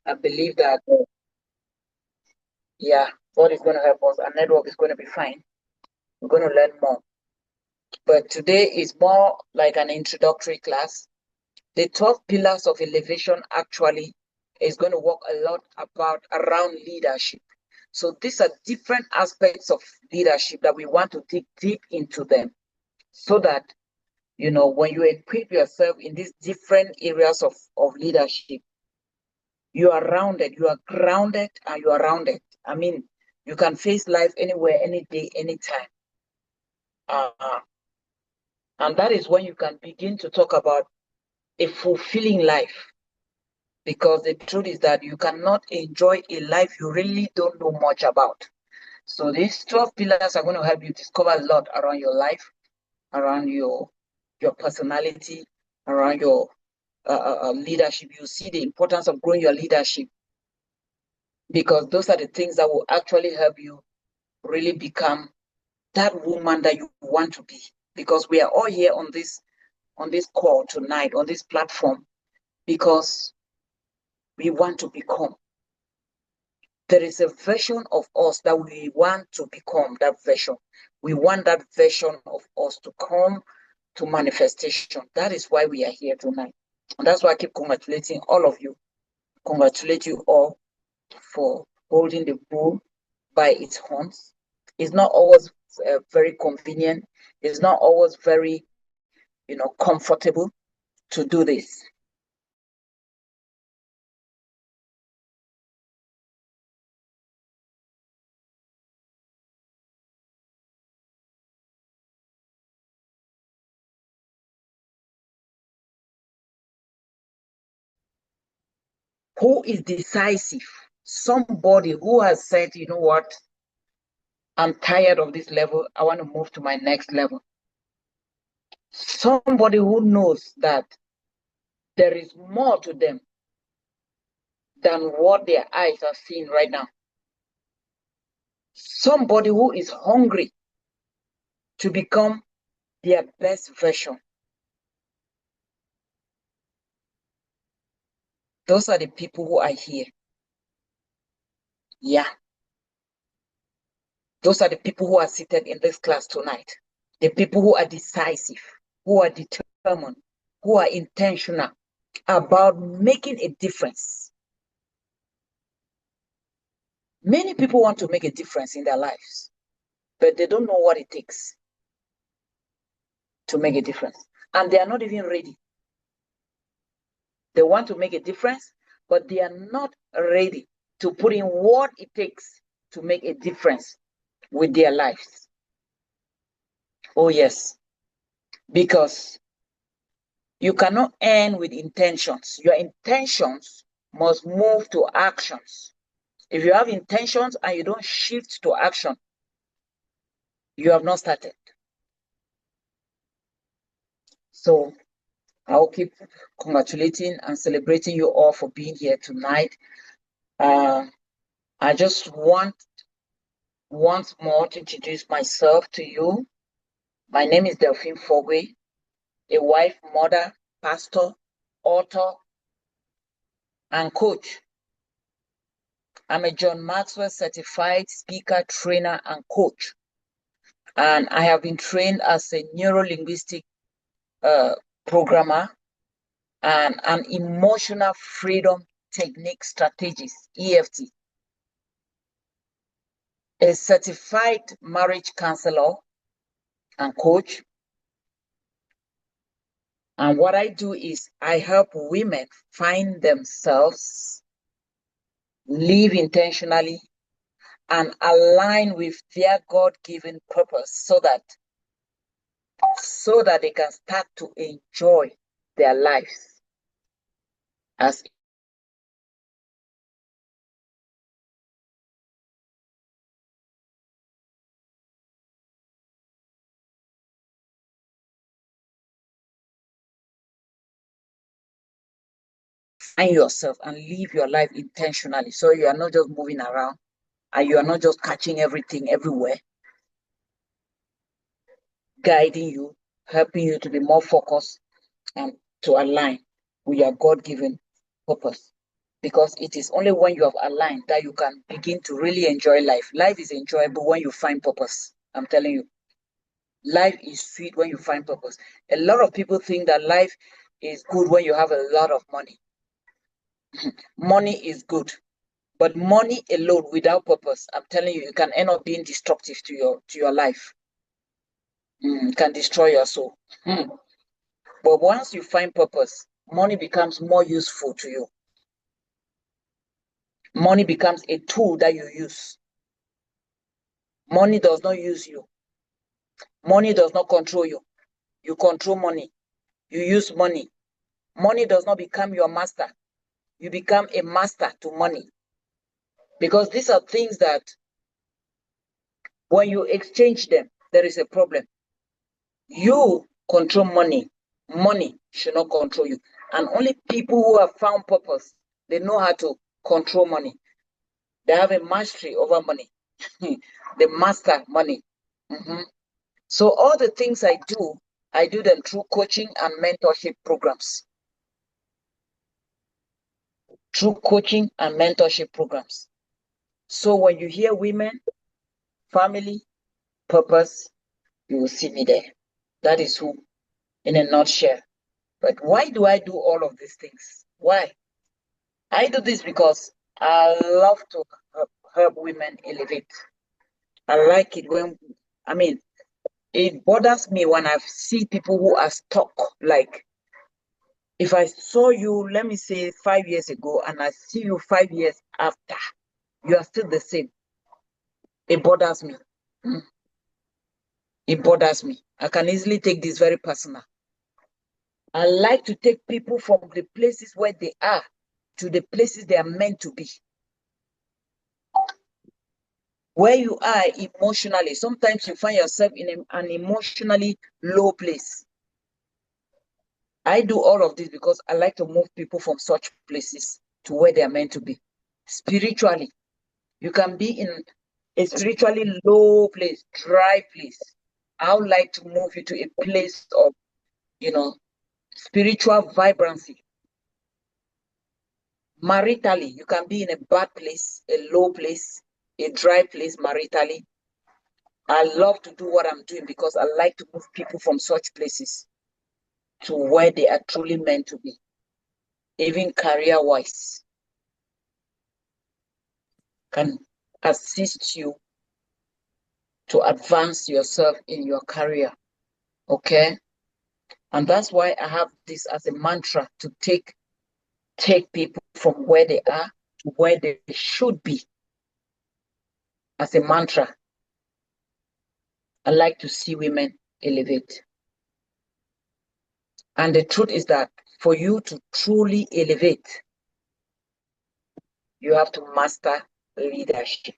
I believe that, yeah, God is going to help us. Our network is going to be fine. We're going to learn more. But today is more like an introductory class. The 12 pillars of elevation actually is going to work a lot about around leadership. So these are different aspects of leadership that we want to dig deep into them so that, when you equip yourself in these different areas of leadership, you are rounded, you are grounded, and you are rounded. I mean, you can face life anywhere, any day, anytime. And that is when you can begin to talk about a fulfilling life. Because the truth is that you cannot enjoy a life you really don't know much about. So these 12 pillars are going to help you discover a lot around your life, around your personality, around your leadership. You see the importance of growing your leadership because those are the things that will actually help you really become that woman that you want to be. Because we are all here on this call tonight, on this platform, because we want to become. There is a version of us that we want to become, that version. We want that version of us to come to manifestation. That is why we are here tonight. And that's why I keep congratulating all of you. Congratulate you all for holding the bull by its horns. It's not always very convenient. It's not always very, comfortable to do this. Who is decisive? Somebody who has said, you know what, I'm tired of this level. I want to move to my next level. Somebody who knows that there is more to them than what their eyes are seeing right now. Somebody who is hungry to become their best version. Those are the people who are here. Yeah. Those are the people who are seated in this class tonight. The people who are decisive, who are determined, who are intentional about making a difference. Many people want to make a difference in their lives, but they don't know what it takes to make a difference. And they are not even ready. They want to make a difference, but they are not ready to put in what it takes to make a difference with their lives. Oh, yes. Because you cannot end with intentions. Your intentions must move to actions. If you have intentions and you don't shift to action, you have not started. So I'll keep congratulating and celebrating you all for being here tonight. I just want once more to introduce myself to you. My name is Delphine Fogwe, a wife, mother, pastor, author, and coach. I'm a John Maxwell certified speaker, trainer, and coach. And I have been trained as a neuro-linguistic programmer and an emotional freedom technique strategist, EFT, a certified marriage counselor and coach. And what I do is I help women find themselves, live intentionally, and align with their God-given purpose so that they can start to enjoy their lives as find yourself and live your life intentionally. So you are not just moving around and you are not just catching everything everywhere, guiding you, helping you to be more focused and to align with your God-given purpose. because it is only when you have aligned that you can begin to really enjoy life. Life is enjoyable when you find purpose. I'm telling you. Life is sweet when you find purpose. A lot of people think that life is good when you have a lot of money. Money is good, but money alone without purpose, I'm telling you, you can end up being destructive to your life. Can destroy your soul. But once you find purpose, money becomes more useful to you. Money becomes a tool that you use. Money does not use you. Money does not control you. You control money. You use money. Money does not become your master. You become a master to money. Because these are things that when you exchange them, there is a problem. You control money. Money should not control you. And only people who have found purpose, they know how to control money. They have a mastery over money. They master money. So all the things I do them through coaching and mentorship programs. Through coaching and mentorship programs. So when you hear women, family, purpose, you will see me there. That is who, in a nutshell. But why do I do all of these things? Why? I do this because I love to help women elevate. I like it when, it bothers me when I see people who are stuck. Like, if I saw you, let me say 5 years ago, and I see you 5 years after, you are still the same. It bothers me. It bothers me. I can easily take this very personal. I like to take people from the places where they are to the places they are meant to be. Where you are emotionally, sometimes you find yourself in an emotionally low place. I do all of this because I like to move people from such places to where they are meant to be. Spiritually, you can be in a spiritually low place, dry place. I would like to move you to a place of, spiritual vibrancy. Maritally, you can be in a bad place, a low place, a dry place maritally. I love to do what I'm doing because I like to move people from such places to where they are truly meant to be, even career-wise. Can assist you to advance yourself in your career, okay? And that's why I have this as a mantra to take people from where they are to where they should be. As a mantra, I like to see women elevate. And the truth is that for you to truly elevate, you have to master leadership.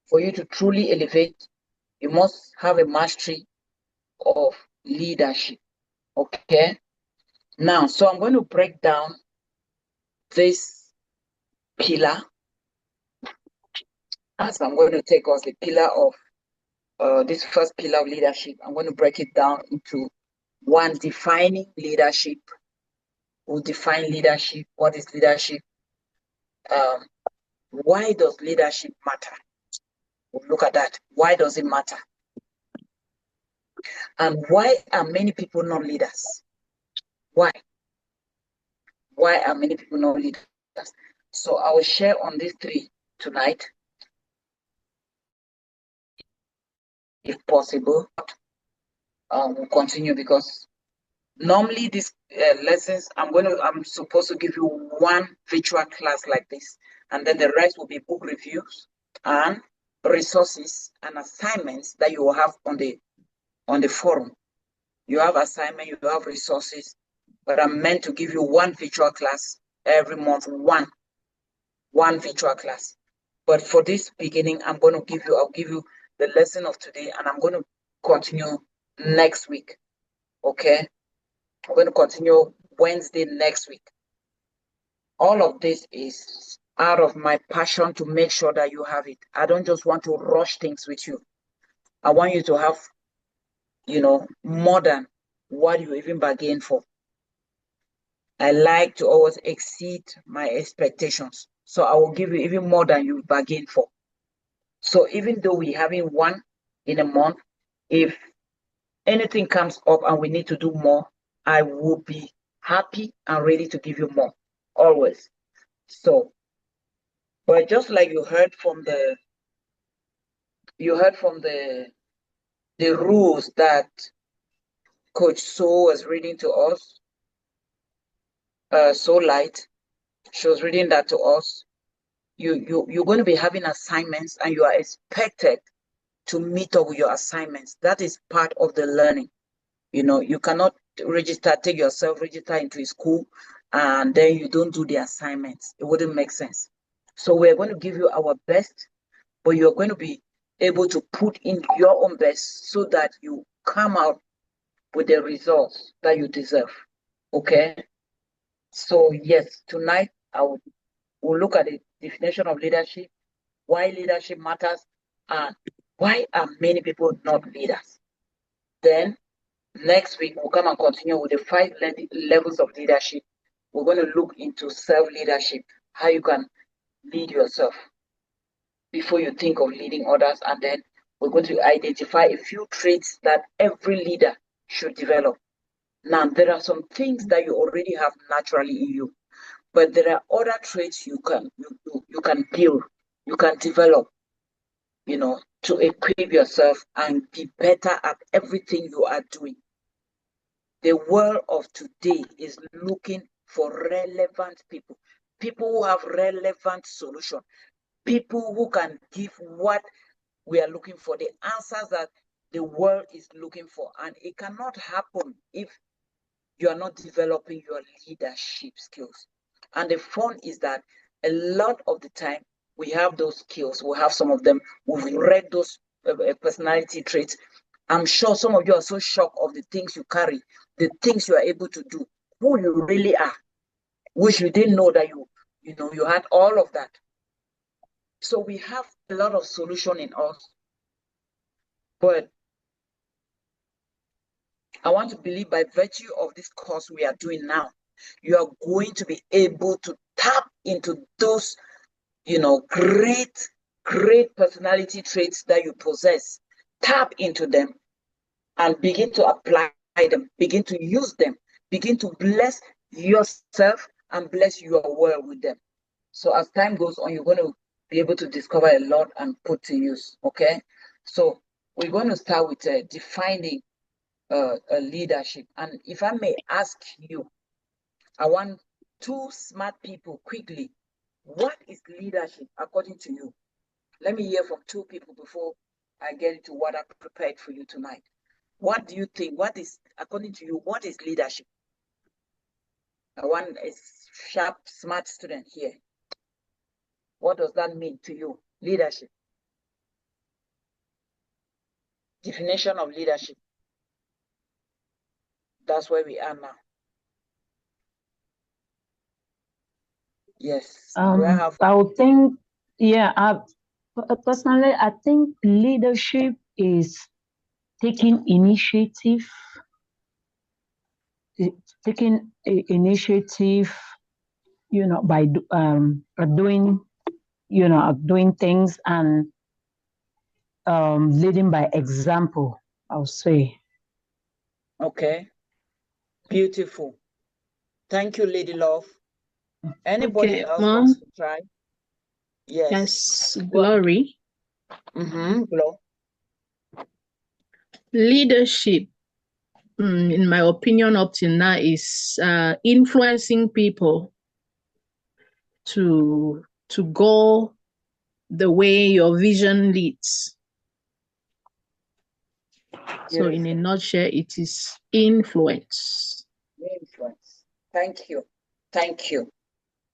For you to truly elevate, you must have a mastery of leadership. Okay? Now, so I'm going to break down this pillar, as I'm going to take us the pillar of this first pillar of leadership. I'm going to break it down into one, defining leadership. We'll define leadership. What is leadership? Why does leadership matter? We'll look at that. Why does it matter? And why are many people not leaders? Why? Why are many people not leaders? So I will share on these three tonight, if possible. We'll continue because normally these lessons, I'm supposed to give you one virtual class like this, and then the rest will be book reviews and resources and assignments that you will have on the forum. You have assignment, you have resources, but I'm meant to give you one virtual class every month, one virtual class. But for this beginning, I'll give you the lesson of today, and I'm going to continue next week. Okay? I'm going to continue Wednesday next week. All of this is out of my passion to make sure that you have it. I don't just want to rush things with you. I want you to have, more than what you even bargained for. I like to always exceed my expectations. So I will give you even more than you bargained for. So even though we having one in a month, if anything comes up and we need to do more, I will be happy and ready to give you more, always. So, but just like you heard from the rules that Coach So was reading to us, So Light, she was reading that to us. You're going to be having assignments and you are expected to meet up with your assignments. That is part of the learning. You cannot take yourself, register into a school, and then you don't do the assignments. It wouldn't make sense. So we're going to give you our best, but you're going to be able to put in your own best so that you come out with the results that you deserve. Okay? So yes, tonight we'll look at the definition of leadership, why leadership matters, and why are many people not leaders. Then next week, we'll come and continue with the 5 levels of leadership. We're going to look into self-leadership, how you can lead yourself before you think of leading others. And then we're going to identify a few traits that every leader should develop. Now, there are some things that you already have naturally in you, but there are other traits you can build, you can develop, to equip yourself and be better at everything you are doing. The world of today is looking for relevant people, people who have relevant solutions, people who can give what we are looking for, the answers that the world is looking for. And it cannot happen if you are not developing your leadership skills. And the fun is that a lot of the time we have those skills, we have some of them, we've read those personality traits. I'm sure some of you are so shocked of the things you carry, the things you are able to do, who you really are, which you didn't know that you had all of that. So we have a lot of solution in us, but I want to believe by virtue of this course we are doing now, you are going to be able to tap into those, great personality traits that you possess. Tap into them and begin to apply them, begin to use them, begin to bless yourself and bless your world with them. So as time goes on, you're going to be able to discover a lot and put to use, okay? So we're going to start with defining a leadership. And if I may ask you, I want 2 smart people quickly. What is leadership according to you? Let me hear from 2 people before I get into what I prepared for you tonight. What do you think? According to you, what is leadership? I want a sharp, smart student here. What does that mean to you? Leadership. Definition of leadership. That's where we are now. Yes. I would think, personally, I think leadership is taking initiative, by doing things and leading by example, I'll say. Okay. Beautiful. Thank you, Lady Love. Anybody else wants to try? Yes, Glory. Glow. Leadership, in my opinion, up till now, is influencing people to go the way your vision leads. So in a nutshell, it is influence. Influence. Thank you. Thank you.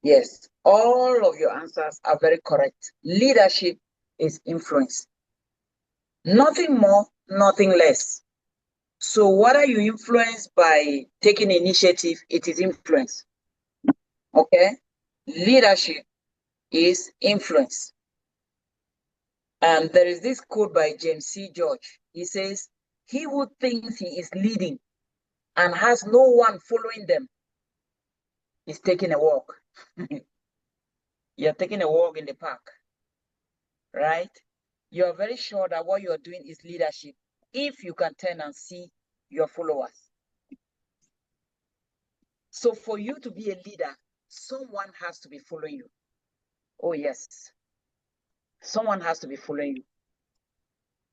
Yes, all of your answers are very correct. Leadership is influence. Nothing more, nothing less. So what are you influenced by taking initiative? It is influence. Okay? Leadership is influence. And there is this quote by James C. George. He says, "He who thinks he is leading and has no one following them is taking a walk. You're taking a walk in the park, right? You're very sure that what you're doing is leadership if you can turn and see your followers. So for you to be a leader, someone has to be following you. Oh, yes. Someone has to be following you.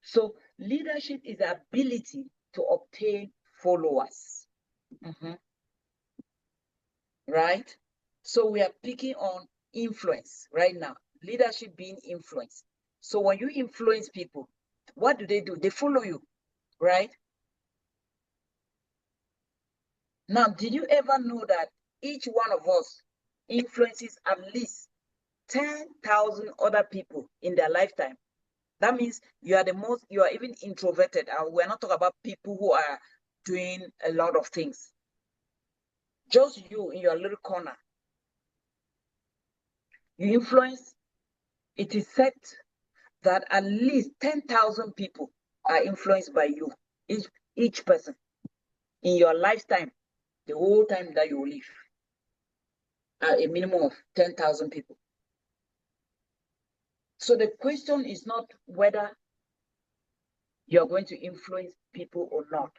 So leadership is the ability to obtain followers. Right? So we are picking on influence right now. Leadership being influence. So when you influence people, what do? They follow you, right? Now, did you ever know that each one of us influences at least 10,000 other people in their lifetime? That means you are even introverted. And we're not talking about people who are doing a lot of things. Just you in your little corner. You influence. It is said that at least 10,000 people are influenced by you, each person in your lifetime, the whole time that you live, a minimum of 10,000 people. So the question is not whether you're going to influence people or not,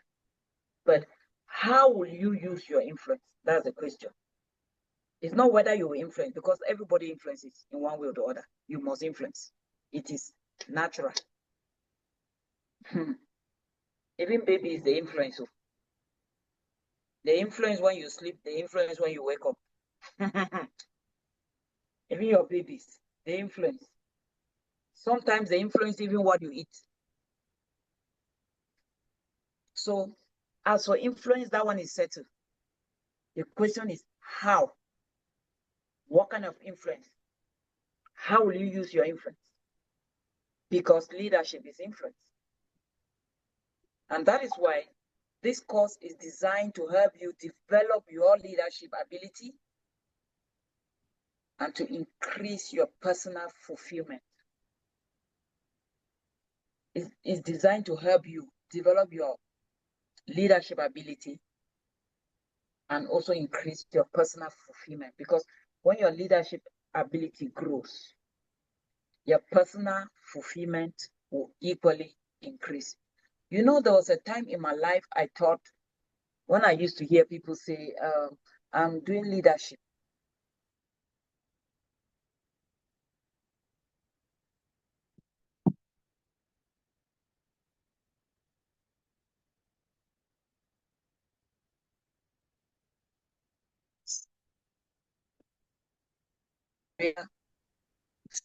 but how will you use your influence? That's the question. It's not whether you will influence, because everybody influences in one way or the other. You must influence. It is natural. Even babies, they influence. They influence when you sleep. They influence when you wake up. Even your babies, they influence. Sometimes they influence even what you eat. So as for influence, that one is settled. The question is how? What kind of influence? How will you use your influence? Because leadership is influence. And that is why this course is designed to help you develop your leadership ability and to increase your personal fulfillment. It's designed to help you develop your leadership ability and also increase your personal fulfillment, because when your leadership ability grows, your personal fulfillment will equally increase. You know, there was a time in my life I thought, when I used to hear people say, I'm doing leadership.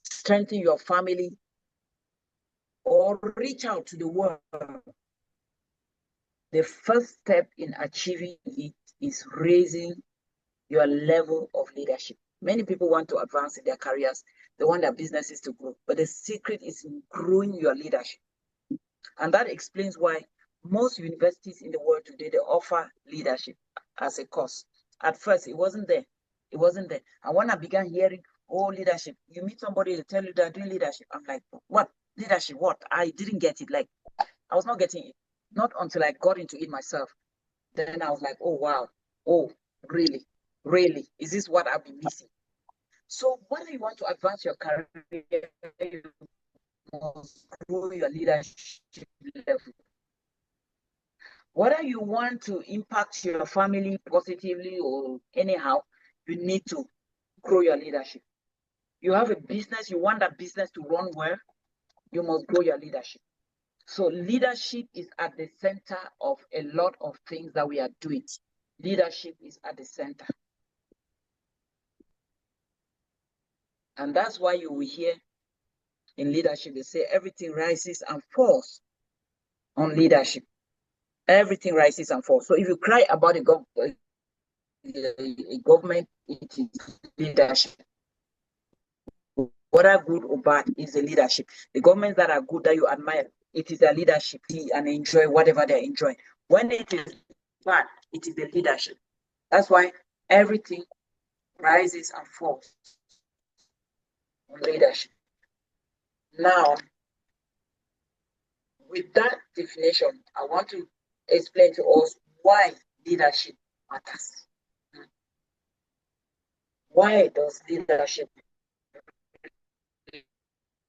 Strengthen your family or reach out to the world. The first step in achieving it is raising your level of leadership. Many people want to advance in their careers. They want their businesses to grow. But the secret is in growing your leadership. And that explains why most universities in the world today, they offer leadership as a course. At first, it wasn't there. It wasn't there. And when I began hearing, oh, leadership, you meet somebody to tell you they're doing leadership. I'm like, what? Leadership, what? I didn't get it. Like, I was not getting it. Not until I got into it myself. Then I was like, oh, wow. Oh, really? Really? Is this what I've been missing? So whether you want to advance your career, you must grow your leadership level. Whether you want to impact your family positively or anyhow, you need to grow your leadership. You have a business, you want that business to run well, you must grow your leadership. So leadership is at the center of a lot of things that we are doing. Leadership is at the center. And that's why you will hear in leadership, they say everything rises and falls on leadership. Everything rises and falls. So if you cry about a government, it is leadership. Whether good or bad is the leadership. The governments that are good, that you admire, it is their leadership and enjoy whatever they're enjoying. When it is bad, it is the leadership. That's why everything rises and falls on leadership. Now, with that definition, I want to explain to us why leadership matters. why does leadership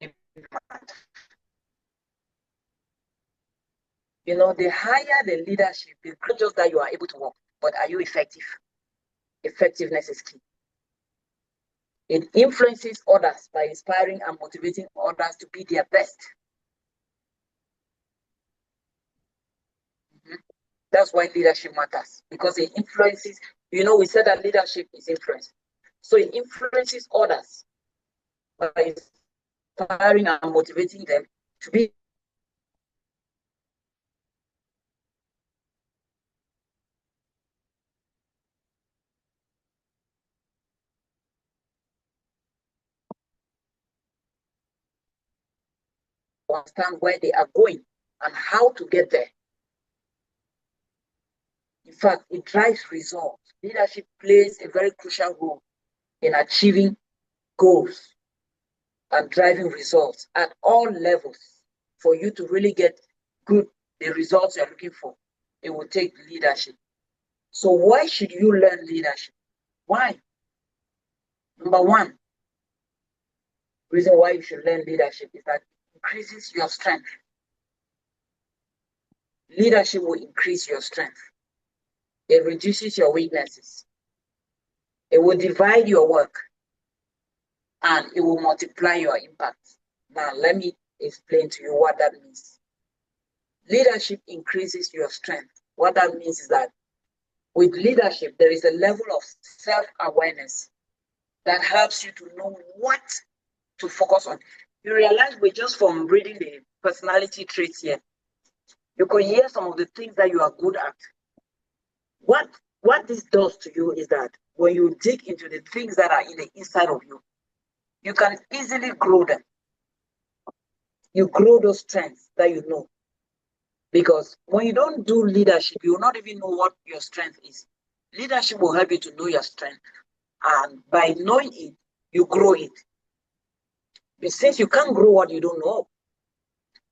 matter? You know, the higher the leadership, the not just that you are able to work, but are you effective? Effectiveness is key. It influences others by inspiring and motivating others to be their best. That's why leadership matters, because it influences, you know, we said that leadership is influence. So it influences others by inspiring and motivating them to be understand where they are going and how to get there. In fact, it drives results. Leadership plays a very crucial role in achieving goals and driving results at all levels. For you to really get the results you're looking for, it will take leadership. So why should you learn leadership? Why? Number one reason why you should learn leadership is that it increases your strength. Leadership will increase your strength. It reduces your weaknesses. It will divide your work, and it will multiply your impact. Now, let me explain to you what that means. Leadership increases your strength. What that means is that with leadership, there is a level of self-awareness that helps you to know what to focus on. You realize just from reading the personality traits here, you can hear some of the things that you are good at. What this does to you is that when you dig into the things that are in the inside of you, you can easily grow them. You grow those strengths that you know. Because when you don't do leadership, you will not even know what your strength is. Leadership will help you to know your strength. And by knowing it, you grow it. But since you can't grow what you don't know,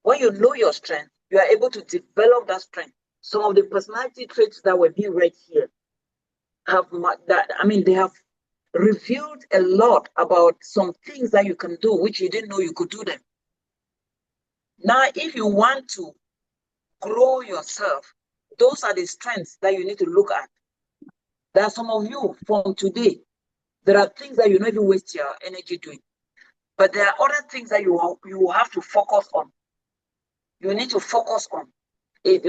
when you know your strength, you are able to develop that strength. Some of the personality traits that were being read here they have revealed a lot about some things that you can do, which you didn't know you could do them. Now, if you want to grow yourself, those are the strengths that you need to look at. There are some of you from today, there are things that you don't even waste your energy doing. But there are other things that you have to focus on. You need to focus on it.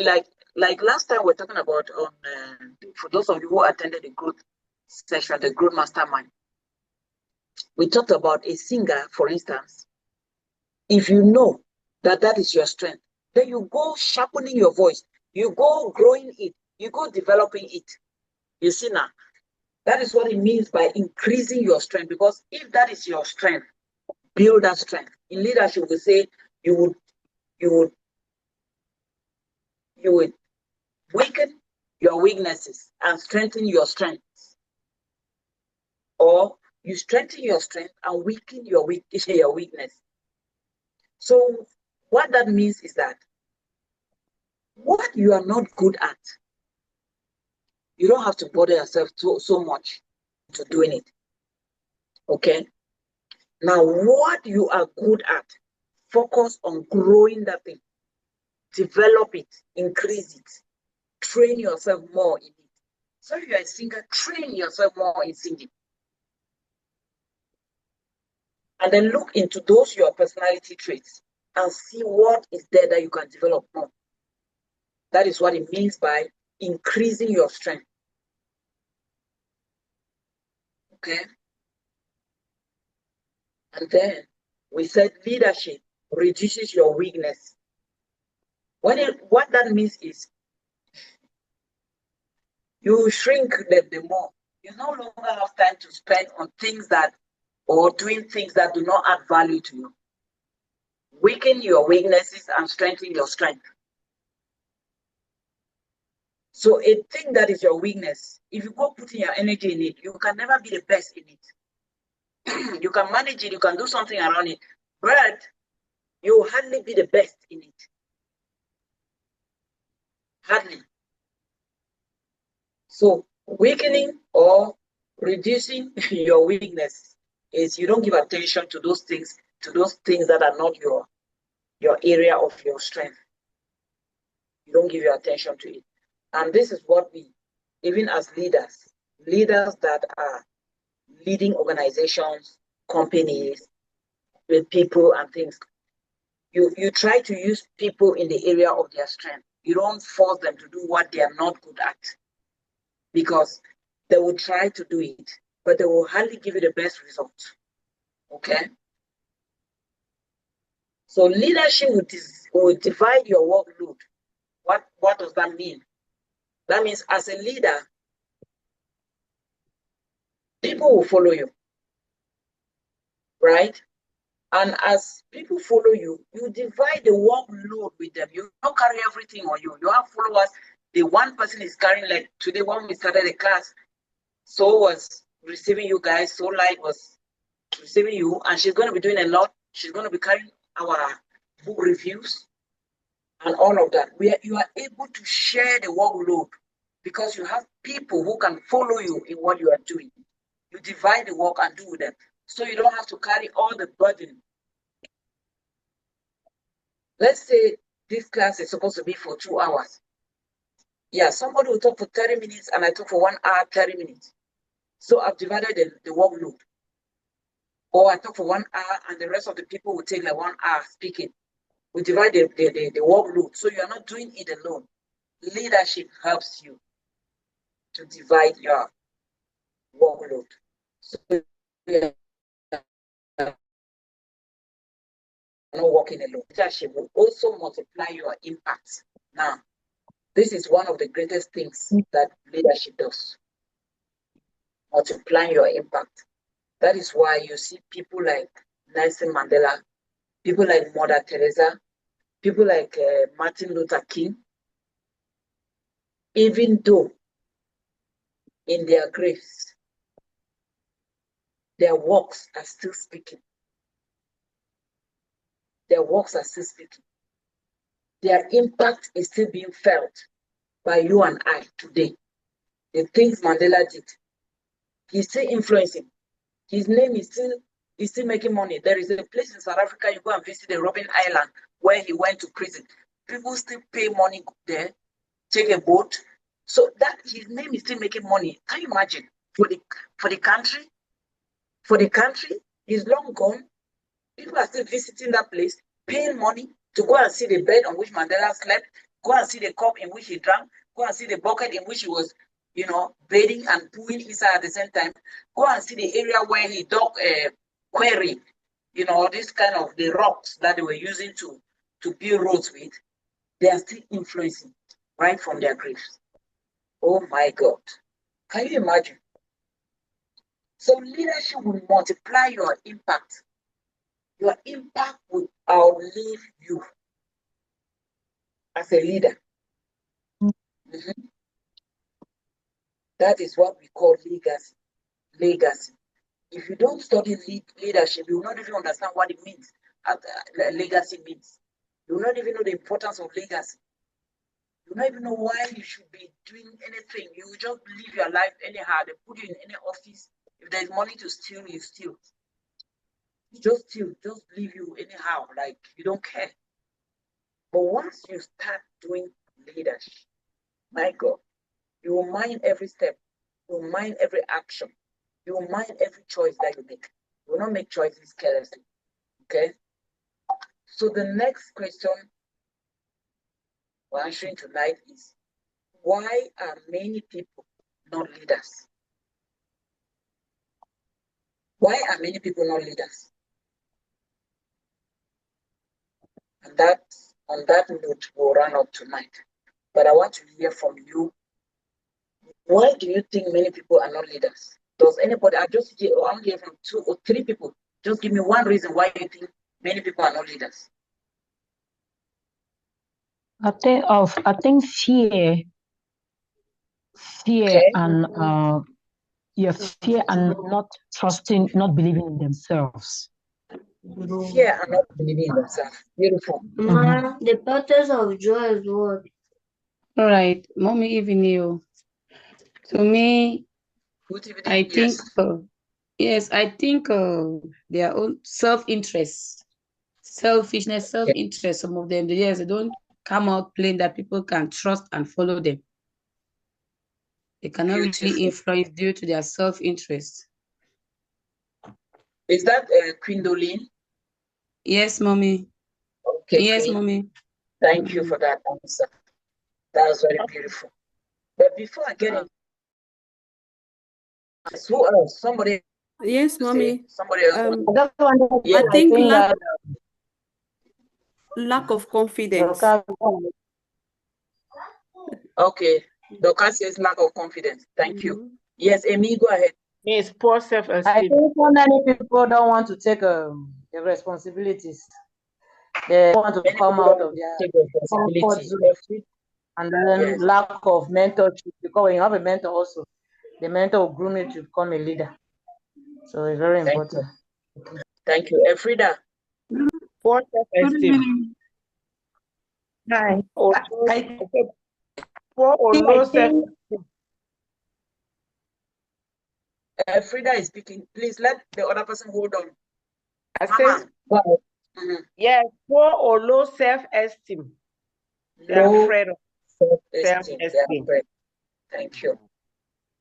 Like last time we're talking about for those of you who attended the growth session, the growth mastermind, we talked about a singer, for instance. If you know that is your strength, then you go sharpening your voice, you go growing it, you go developing it. You see now, that is what it means by increasing your strength. Because if that is your strength, build that strength. In leadership, we say you would weaken your weaknesses and strengthen your strengths. Or you strengthen your strength and weaken your weakness. So what that means is that what you are not good at, you don't have to bother yourself so much to doing it. Okay? Now, what you are good at, focus on growing that thing. Develop it, increase it, train yourself more in it. So if you're a singer, train yourself more in singing. And then look into those your personality traits and see what is there that you can develop more. That is what it means by increasing your strength. Okay? And then we said leadership reduces your weakness. What that means is you shrink the more. You no longer have time to spend on things or doing things that do not add value to you. Weaken your weaknesses and strengthen your strength. So a thing that is your weakness, if you go putting your energy in it, you can never be the best in it. You can manage it, you can do something around it, but you will hardly be the best in it. Hardly. So weakening or Reducing your weakness is you don't give attention to those things that are not your area of your strength. You don't give your attention to it. And this is what we, even as leaders that are leading organizations, companies, with people and things, you try to use people in the area of their strength. You don't force them to do what they are not good at, because they will try to do it, but they will hardly give you the best results. Okay? So leadership will divide your workload. What does that mean? That means as a leader, people will follow you, right? And as people follow you, you divide the workload with them. You don't carry everything on you. You have followers. The one person is carrying, like today when we started the class, So was receiving you guys, So Light was receiving you, and she's going to be doing a lot. She's going to be carrying our book reviews and all of that. You are able to share the workload because you have people who can follow you in what you are doing. You divide the work and do with them. So you don't have to carry all the burden. Let's say this class is supposed to be for 2 hours. Yeah, somebody will talk for 30 minutes and I talk for 1 hour, 30 minutes. So I've divided the workload. Or I talk for 1 hour and the rest of the people will take like 1 hour speaking. We divide the workload. So you're not doing it alone. Leadership helps you to divide your workload. So you're not working alone. Leadership will also multiply your impact. Now, this is one of the greatest things that leadership does. Multiplying your impact. That is why you see people like Nelson Mandela, people like Mother Teresa, people like Martin Luther King, even though in their graves, their works are still speaking. Their works are still speaking. Their impact is still being felt by you and I today. The things Mandela did, he's still influencing. His name is still making money. There is a place in South Africa, you go and visit the Robben Island where he went to prison. People still pay money there, take a boat. So that his name is still making money. Can you imagine? For the country, he's long gone. People are still visiting that place, paying money to go and see the bed on which Mandela slept, go and see the cup in which he drank, go and see the bucket in which he was, bathing and pooing inside at the same time. Go and see the area where he dug a quarry, this kind of the rocks that they were using to build roads with. They are still influencing right from their graves. Oh my God. Can you imagine? So leadership will multiply your impact. Your impact will outlive you as a leader. Mm-hmm. That is what we call legacy. If you don't study leadership, you will not even understand what it means, legacy means. You will not even know the importance of legacy. You will not even know why you should be doing anything. You will just live your life anyhow. They put you in any office. If there's money to steal, you steal. You just steal, just leave you anyhow, like you don't care. But once you start doing leadership, my God, you will mind every step. You will mind every action. You will mind every choice that you make. You will not make choices carelessly. Okay? So the next question we're answering tonight is, why are many people not leaders? Why are many people not leaders? And on that note, we'll run up tonight. But I want to hear from you. Why do you think many people are not leaders? Does anybody, I want to hear from 2 or 3 people. Just give me one reason why you think many people are not leaders. I think fear Okay. and fear and not trusting, not believing in themselves. Fear and not believing in themselves. Beautiful. The purpose of joy is what? All right, Mommy Evenio. To me, Good evening. I think, Yes. yes, I think their own self-interest, selfishness, self-interest. Some of them, yes, they don't come out plain that people can trust and follow them. They cannot really Beautiful. influence due to their self-interest. Is that Queen Dolin? Yes, mommy. Okay, Yes, Queen. mommy. Thank you for that answer. That was very beautiful. But before I get into who else? Somebody Yes, say, mommy. somebody else. Um, That's one Yeah. I think that lack of confidence. Okay. Dorcas says lack of confidence. Thank you. Yes, Amy, go ahead. It's poor I self-esteem. think so many people don't want to take the responsibilities. They want to Many come people out don't of their take comfort responsibility. zone, and then Yes. lack of mentorship. Because when you have a mentor also, the mentor will groom you to become a leader. So it's very Thank important. you. Thank you. Elfrida. Poor Good self-esteem. evening. Hi. Or I poor or think, low self-esteem. Elfrida is speaking. Please let the other person hold on. I Mama. said, Go ahead. Mhm. yes, poor or low self-esteem. They're Low afraid of self-esteem. They are self-esteem. afraid. Thank you.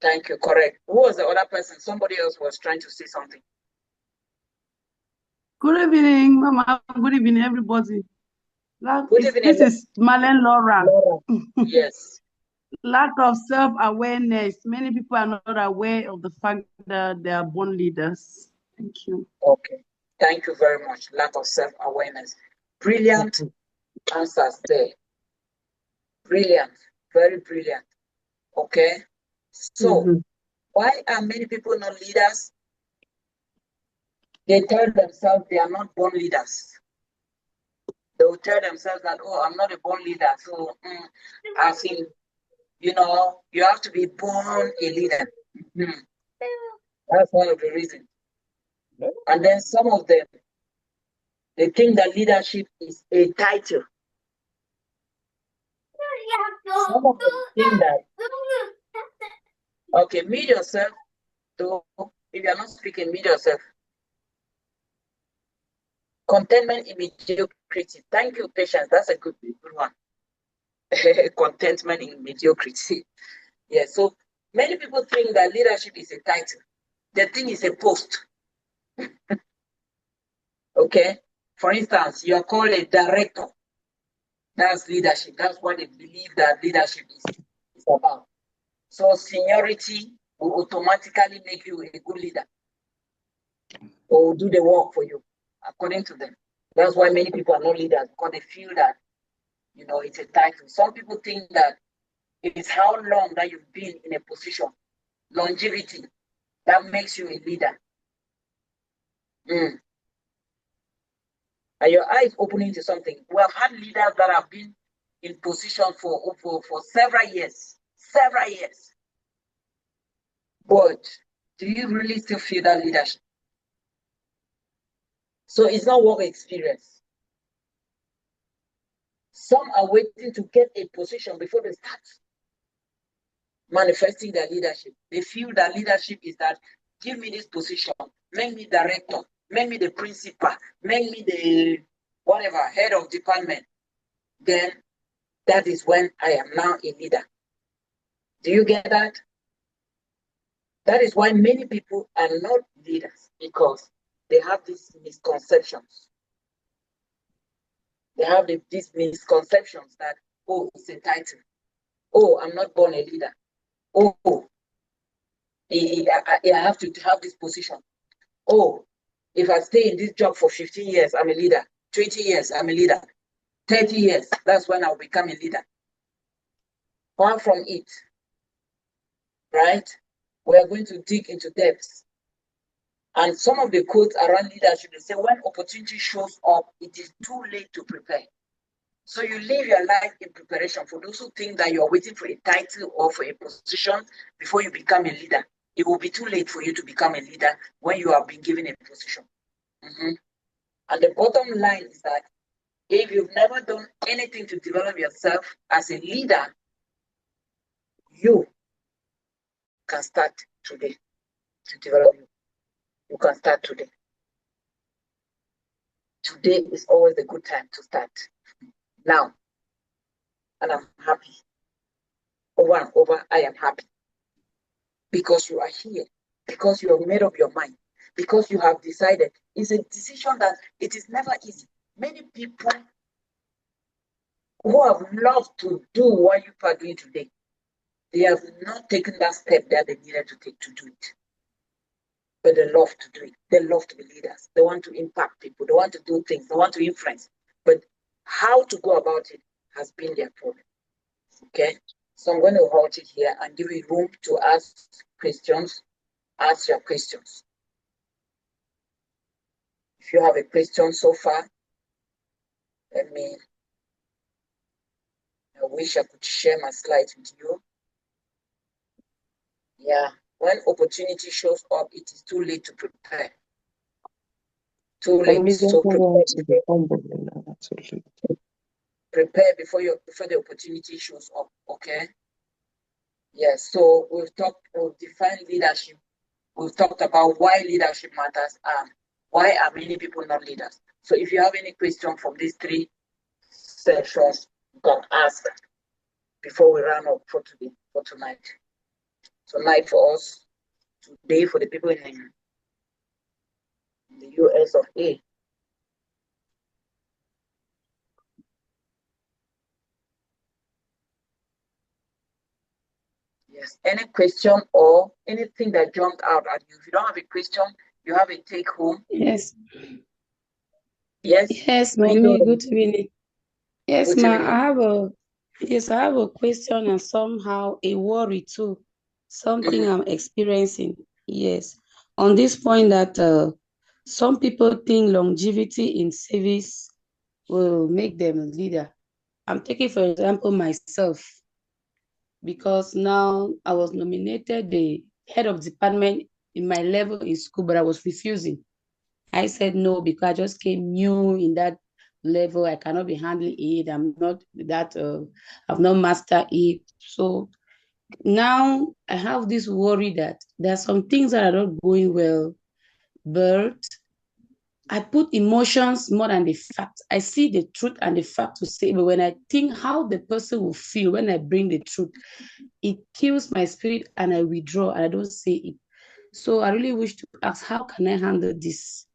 Thank you. Correct. Who was the other person? Somebody else was trying to say something. good evening, Mama. Good evening, everybody. Good evening. This is Marlene Laura. Laura. Yes. Lack of self-awareness. Many people are not aware of the fact that they are born leaders. Thank you. Okay. Thank you very much. Lack of self-awareness. Brilliant answers there. Brilliant. Very brilliant. Okay. So, why are many people not leaders? They tell themselves they are not born leaders. They will tell themselves that, oh, I'm not a born leader. So, as in, you have to be born a leader. That's one of the reasons. And then some of them, they think that leadership is a title. Some of them think that, okay, mute yourself. Though, if you're not speaking, mute yourself. Contentment in mediocrity. Thank you, Patience. That's a good one. Contentment in mediocrity. Yeah, so many people think that leadership is a title. The thing is a post. Okay? For instance, you are called a director. That's leadership. That's what they believe that leadership is about. So seniority will automatically make you a good leader or will do the work for you, according to them. That's why many people are not leaders, because they feel that, it's a title. Some people think that it's how long that you've been in a position, longevity, that makes you a leader. And your eyes opening to something. We have had leaders that have been in position for several years. But do you really still feel that leadership? So it's not work experience. Some are waiting to get a position before they start manifesting their leadership. They feel that leadership is that, give me this position, make me director, make me the principal, make me the whatever, head of department. Then that is when I am now a leader. Do you get that? That is why many people are not leaders, because they have these misconceptions. They have these misconceptions that, oh, it's a title. Oh, I'm not born a leader. Oh, I have to have this position. Oh, if I stay in this job for 15 years, I'm a leader. 20 years, I'm a leader. 30 years, that's when I'll become a leader. Far from it, right? We are going to dig into depths. And some of the quotes around leadership, they say, when opportunity shows up, it is too late to prepare. So you live your life in preparation. For those who think that you're waiting for a title or for a position before you become a leader, it will be too late for you to become a leader when you have been given a position. And the bottom line is that if you've never done anything to develop yourself as a leader, you can start today to develop you. You can start today. Today is always a good time to start. Now. And I'm happy. Over and over, I am happy. Because you are here. Because you have made up your mind. Because you have decided. It's a decision that it is never easy. Many people who have loved to do what you are doing today, they have not taken that step that they needed to take to do it. But they love to do it. They love to be leaders. They want to impact people. They want to do things. They want to influence. But how to go about it has been their problem. Okay? So I'm going to halt it here and give you room to ask questions. Ask your questions. If you have a question so far, I wish I could share my slides with you. Yeah, when opportunity shows up, it is too late to prepare. Too late. So prepare before the opportunity shows up. Okay. Yes. So we've defined leadership. We've talked about why leadership matters and why are many people not leaders. So if you have any question from these 3 sessions, you can ask before we run up for tonight. So night for us, today for the people in the US of A. Yes, any question or anything that jumped out at you? If you don't have a question, you have a take home. Yes. Yes. Yes, mommy. Good evening. Yes, ma. I have a question and somehow a worry too. Something I'm experiencing. Yes. On this point that some people think longevity in service will make them a leader. I'm taking, for example, myself, because now I was nominated the head of department in my level in school, but I was refusing. I said no because I just came new in that level. I cannot be handling it. I'm not that, I've not mastered it. So now I have this worry that there are some things that are not going well, but I put emotions more than the fact. I see the truth and the fact to say, but when I think how the person will feel when I bring the truth, it kills my spirit and I withdraw and I don't say it. So I really wish to ask, how can I handle this?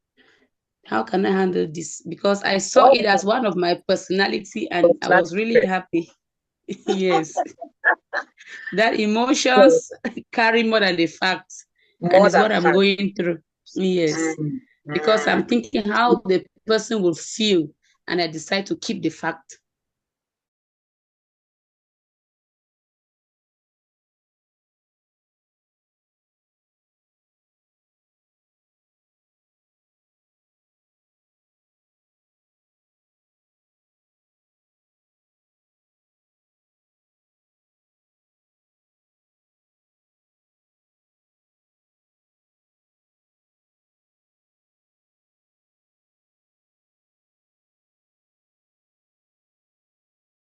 How can I handle this? Because I saw it as one of my personality and I was really happy. Yes. That emotions carry more than the facts. And it's what I'm going through. Yes. Because I'm thinking how the person will feel and I decide to keep the fact.